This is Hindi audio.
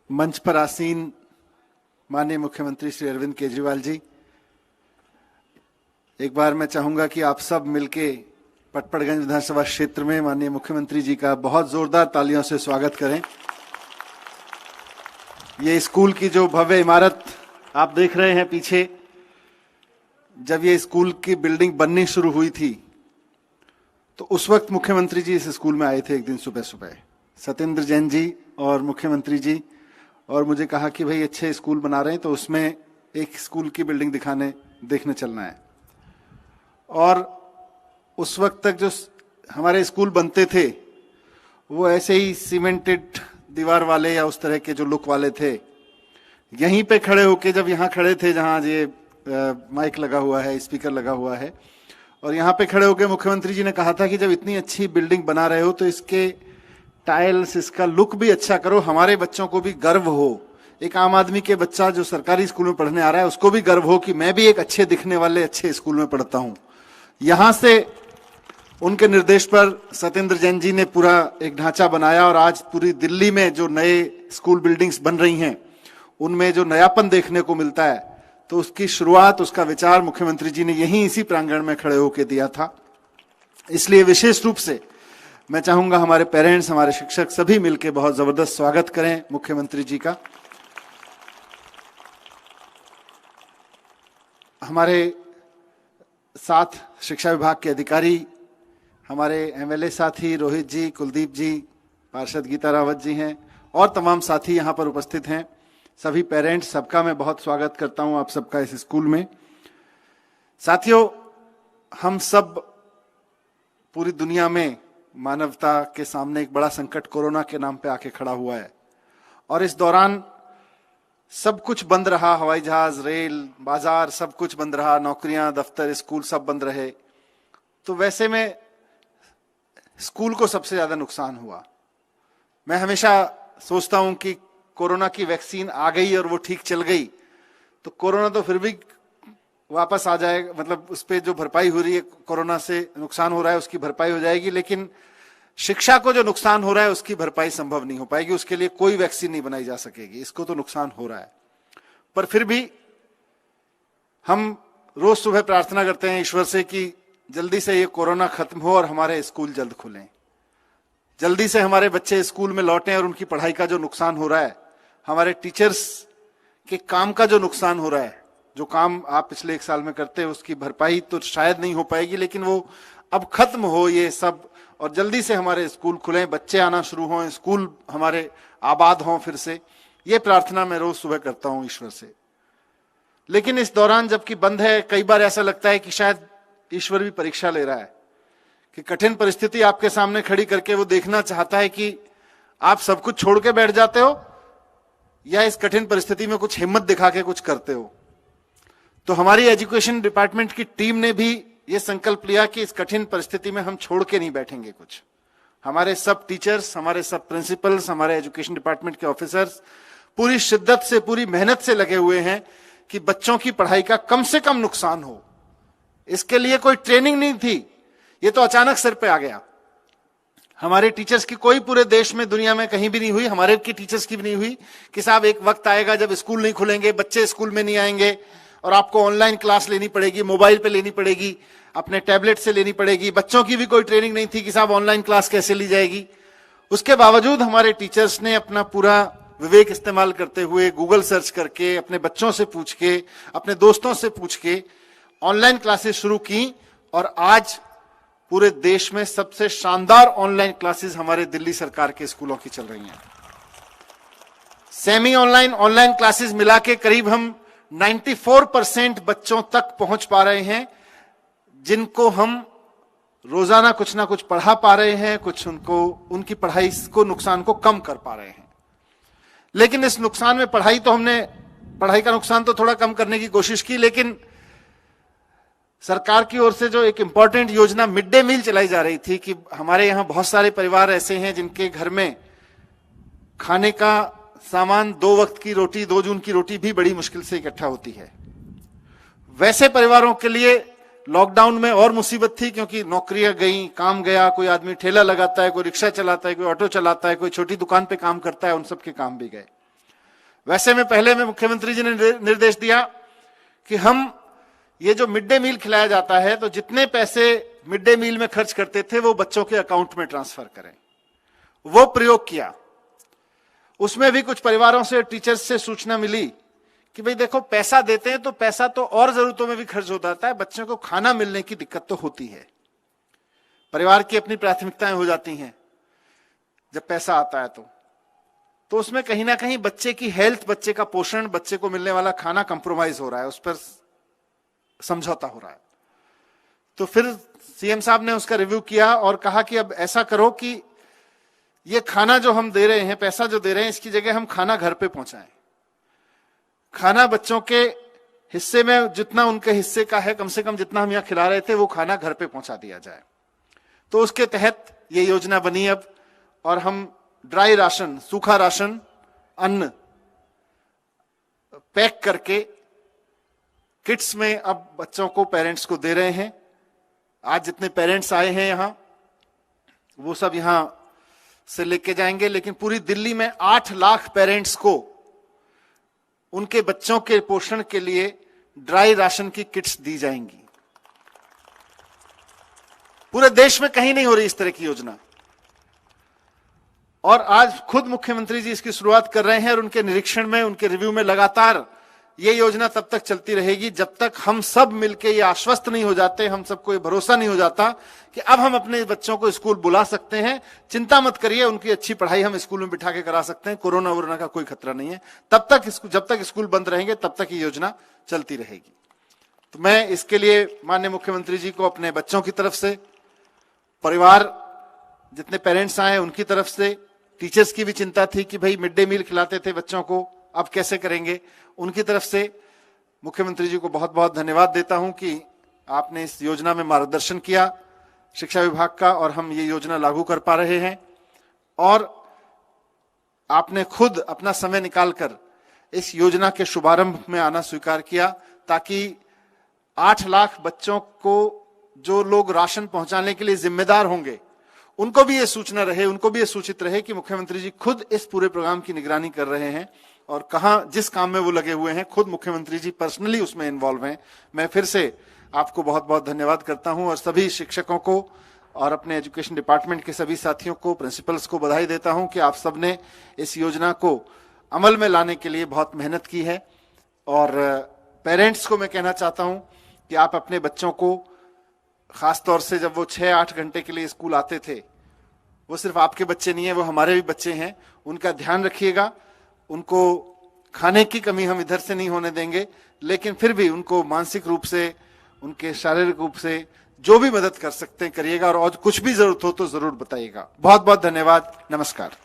मंच पर आसीन माननीय मुख्यमंत्री श्री अरविंद केजरीवाल जी, एक बार मैं चाहूंगा कि आप सब मिलके पटपड़गंज विधानसभा क्षेत्र में माननीय मुख्यमंत्री जी का बहुत जोरदार तालियों से स्वागत करें। ये स्कूल की जो भव्य इमारत आप देख रहे हैं पीछे, जब ये स्कूल की बिल्डिंग बननी शुरू हुई थी तो उस वक्त मुख्यमंत्री जी इस स्कूल में आए थे एक दिन सुबह सुबह, सत्येंद्र जैन जी और मुख्यमंत्री जी, और मुझे कहा कि भाई अच्छे स्कूल बना रहे हैं तो उसमें एक स्कूल की बिल्डिंग देखने चलना है। और उस वक्त तक जो हमारे स्कूल बनते थे वो ऐसे ही सीमेंटेड दीवार वाले या उस तरह के जो लुक वाले थे। यहीं पे खड़े होके, जब यहाँ खड़े थे जहाँ ये माइक लगा हुआ है, स्पीकर लगा हुआ है, और यहाँ पे खड़े होके मुख्यमंत्री जी ने कहा था कि जब इतनी अच्छी बिल्डिंग बना रहे हो तो इसके टाइल्स, इसका लुक भी अच्छा करो, हमारे बच्चों को भी गर्व हो। एक आम आदमी के बच्चा जो सरकारी स्कूल में पढ़ने आ रहा है उसको भी गर्व हो कि मैं भी एक अच्छे दिखने वाले अच्छे स्कूल में पढ़ता हूं। यहां से उनके निर्देश पर सत्येंद्र जैन जी ने पूरा एक ढांचा बनाया और आज पूरी दिल्ली में जो नए स्कूल बिल्डिंग्स बन रही हैं उनमें जो नयापन देखने को मिलता है, तो उसकी शुरुआत, उसका विचार मुख्यमंत्री जी ने यहीं इसी प्रांगण में खड़े होकर दिया था। इसलिए विशेष रूप से मैं चाहूंगा हमारे पेरेंट्स, हमारे शिक्षक सभी मिलकर बहुत जबरदस्त स्वागत करें मुख्यमंत्री जी का। हमारे साथ शिक्षा विभाग के अधिकारी, हमारे एमएलए साथी रोहित जी, कुलदीप जी, पार्षद गीता रावत जी हैं और तमाम साथी यहां पर उपस्थित हैं। सभी पेरेंट्स, सबका मैं बहुत स्वागत करता हूं आप सबका इस स्कूल में। साथियों, हम सब पूरी दुनिया में मानवता के सामने एक बड़ा संकट कोरोना के नाम पे आके खड़ा हुआ है और इस दौरान सब कुछ बंद रहा, हवाई जहाज, रेल, बाजार, सब कुछ बंद रहा, नौकरियां, दफ्तर, स्कूल सब बंद रहे। तो वैसे में स्कूल को सबसे ज्यादा नुकसान हुआ। मैं हमेशा सोचता हूं कि कोरोना की वैक्सीन आ गई और वो ठीक चल गई तो कोरोना तो फिर भी वापस आ जाएगा, मतलब उस पर जो भरपाई हो रही है, कोरोना से नुकसान हो रहा है उसकी भरपाई हो जाएगी, लेकिन शिक्षा को जो नुकसान हो रहा है उसकी भरपाई संभव नहीं हो पाएगी, उसके लिए कोई वैक्सीन नहीं बनाई जा सकेगी। इसको तो नुकसान हो रहा है, पर फिर भी हम रोज सुबह प्रार्थना करते हैं ईश्वर से कि जल्दी से ये कोरोना खत्म हो और हमारे स्कूल जल्द खुलें, जल्दी से हमारे बच्चे स्कूल में लौटें और उनकी पढ़ाई का जो नुकसान हो रहा है, हमारे टीचर्स के काम का जो नुकसान हो रहा है, जो काम आप पिछले एक साल में करते हैं उसकी भरपाई तो शायद नहीं हो पाएगी, लेकिन वो अब खत्म हो ये सब और जल्दी से हमारे स्कूल खुलें, बच्चे आना शुरू हों, स्कूल हमारे आबाद हों फिर से। ये प्रार्थना मैं रोज सुबह करता हूं ईश्वर से। लेकिन इस दौरान जबकि बंद है, कई बार ऐसा लगता है कि शायद ईश्वर भी परीक्षा ले रहा है, कि कठिन परिस्थिति आपके सामने खड़ी करके वो देखना चाहता है कि आप सब कुछ छोड़ के बैठ जाते हो या इस कठिन परिस्थिति में कुछ हिम्मत दिखा के कुछ करते हो। तो हमारी एजुकेशन डिपार्टमेंट की टीम ने भी ये संकल्प लिया कि इस कठिन परिस्थिति में हम छोड़ के नहीं बैठेंगे कुछ। हमारे सब टीचर्स, हमारे सब प्रिंसिपल्स, हमारे एजुकेशन डिपार्टमेंट के ऑफिसर्स पूरी शिद्दत से, पूरी मेहनत से लगे हुए हैं कि बच्चों की पढ़ाई का कम से कम नुकसान हो। इसके लिए कोई ट्रेनिंग नहीं थी, ये तो अचानक सिर पे आ गया। हमारे टीचर्स की कोई पूरे देश में, दुनिया में कहीं भी नहीं हुई, हमारे की टीचर्स की भी नहीं हुई कि साहब एक वक्त आएगा जब स्कूल नहीं खुलेंगे, बच्चे स्कूल में नहीं आएंगे और आपको ऑनलाइन क्लास लेनी पड़ेगी, मोबाइल पे लेनी पड़ेगी, अपने टैबलेट से लेनी पड़ेगी। बच्चों की भी कोई ट्रेनिंग नहीं थी कि साहब ऑनलाइन क्लास कैसे ली जाएगी। उसके बावजूद हमारे टीचर्स ने अपना पूरा विवेक इस्तेमाल करते हुए, गूगल सर्च करके, अपने बच्चों से पूछ के, अपने दोस्तों से पूछ के ऑनलाइन क्लासेस शुरू की और आज पूरे देश में सबसे शानदार ऑनलाइन क्लासेस हमारे दिल्ली सरकार के स्कूलों की चल रही हैं। सेमी ऑनलाइन, ऑनलाइन क्लासेस मिला के करीब हम 94% बच्चों तक पहुंच पा रहे हैं, जिनको हम रोजाना कुछ ना कुछ पढ़ा पा रहे हैं, कुछ उनको, उनकी पढ़ाई को, नुकसान को कम कर पा रहे हैं। लेकिन इस नुकसान में पढ़ाई का नुकसान तो थोड़ा कम करने की कोशिश की, लेकिन सरकार की ओर से जो एक इंपॉर्टेंट योजना मिड डे मील चलाई जा रही थी कि हमारे यहां बहुत सारे परिवार ऐसे हैं जिनके घर में खाने का सामान, 2 वक्त की रोटी, 2 जून की रोटी भी बड़ी मुश्किल से इकट्ठा होती है। वैसे परिवारों के लिए लॉकडाउन में और मुसीबत थी, क्योंकि नौकरियां गई, काम गया, कोई आदमी ठेला लगाता है, कोई रिक्शा चलाता है, कोई ऑटो चलाता है, कोई छोटी दुकान पे काम करता है, उन सब के काम भी गए। वैसे में पहले में मुख्यमंत्री जी ने निर्देश दिया कि हम ये जो मिड डे मील खिलाया जाता है तो जितने पैसे मिड डे मील में खर्च करते थे वो बच्चों के अकाउंट में ट्रांसफर करें। वो प्रयोग किया। उसमें भी कुछ परिवारों से, टीचर्स से सूचना मिली कि भाई देखो, पैसा देते हैं तो पैसा तो और जरूरतों में भी खर्च हो जाता है, बच्चों को खाना मिलने की दिक्कत तो होती है। परिवार की अपनी प्राथमिकताएं हो जाती हैं जब पैसा आता है तो उसमें कहीं ना कहीं बच्चे की हेल्थ, बच्चे का पोषण, बच्चे को मिलने वाला खाना कंप्रोमाइज हो रहा है, उस पर समझौता हो रहा है। तो फिर सीएम साहब ने उसका रिव्यू किया और कहा कि अब ऐसा करो कि ये खाना जो हम दे रहे हैं, पैसा जो दे रहे हैं, इसकी जगह हम खाना घर पे पहुंचाएं। खाना बच्चों के हिस्से में जितना उनके हिस्से का है, कम से कम जितना हम यहां खिला रहे थे, वो खाना घर पे पहुंचा दिया जाए। तो उसके तहत ये योजना बनी अब, और हम ड्राई राशन, सूखा राशन, अन्न पैक करके किट्स में अब बच्चों को, पेरेंट्स को दे रहे हैं। आज जितने पेरेंट्स आए हैं यहां, वो सब यहां से लेके जाएंगे, लेकिन पूरी दिल्ली में 8 लाख पेरेंट्स को उनके बच्चों के पोषण के लिए ड्राई राशन की किट्स दी जाएंगी। पूरे देश में कहीं नहीं हो रही इस तरह की योजना, और आज खुद मुख्यमंत्री जी इसकी शुरुआत कर रहे हैं। और उनके निरीक्षण में, उनके रिव्यू में लगातार ये योजना तब तक चलती रहेगी जब तक हम सब मिलकर ये आश्वस्त नहीं हो जाते, हम सबको ये भरोसा नहीं हो जाता कि अब हम अपने बच्चों को स्कूल बुला सकते हैं। चिंता मत करिए, उनकी अच्छी पढ़ाई हम स्कूल में बिठा के करा सकते हैं, कोरोना वोरोना का कोई खतरा नहीं है। तब तक जब तक स्कूल बंद रहेंगे तब तक ये योजना चलती रहेगी। तो मैं इसके लिए माननीय मुख्यमंत्री जी को अपने बच्चों की तरफ से, परिवार जितने पेरेंट्स आए उनकी तरफ से, टीचर्स की भी चिंता थी कि भाई मिड डे मील खिलाते थे बच्चों को, अब कैसे करेंगे, उनकी तरफ से मुख्यमंत्री जी को बहुत बहुत धन्यवाद देता हूं कि आपने इस योजना में मार्गदर्शन किया शिक्षा विभाग का, और हम ये योजना लागू कर पा रहे हैं। और आपने खुद अपना समय निकालकर इस योजना के शुभारंभ में आना स्वीकार किया, ताकि 8 लाख बच्चों को जो लोग राशन पहुंचाने के लिए जिम्मेदार होंगे, उनको भी ये सूचना रहे, उनको भी ये सूचित रहे कि मुख्यमंत्री जी खुद इस पूरे प्रोग्राम की निगरानी कर रहे हैं, और कहां जिस काम में वो लगे हुए हैं, खुद मुख्यमंत्री जी पर्सनली उसमें इन्वॉल्व हैं। मैं फिर से आपको बहुत बहुत धन्यवाद करता हूं, और सभी शिक्षकों को और अपने एजुकेशन डिपार्टमेंट के सभी साथियों को, प्रिंसिपल्स को बधाई देता हूं कि आप सबने इस योजना को अमल में लाने के लिए बहुत मेहनत की है। और पेरेंट्स को मैं कहना चाहता हूं कि आप अपने बच्चों को, खासतौर से जब वो 6-8 घंटे के लिए स्कूल आते थे, वो सिर्फ आपके बच्चे नहीं है, वो हमारे भी बच्चे हैं, उनका ध्यान रखिएगा। उनको खाने की कमी हम इधर से नहीं होने देंगे, लेकिन फिर भी उनको मानसिक रूप से, उनके शारीरिक रूप से जो भी मदद कर सकते हैं करिएगा, और कुछ भी जरूरत हो तो जरूर बताइएगा। बहुत बहुत धन्यवाद। नमस्कार।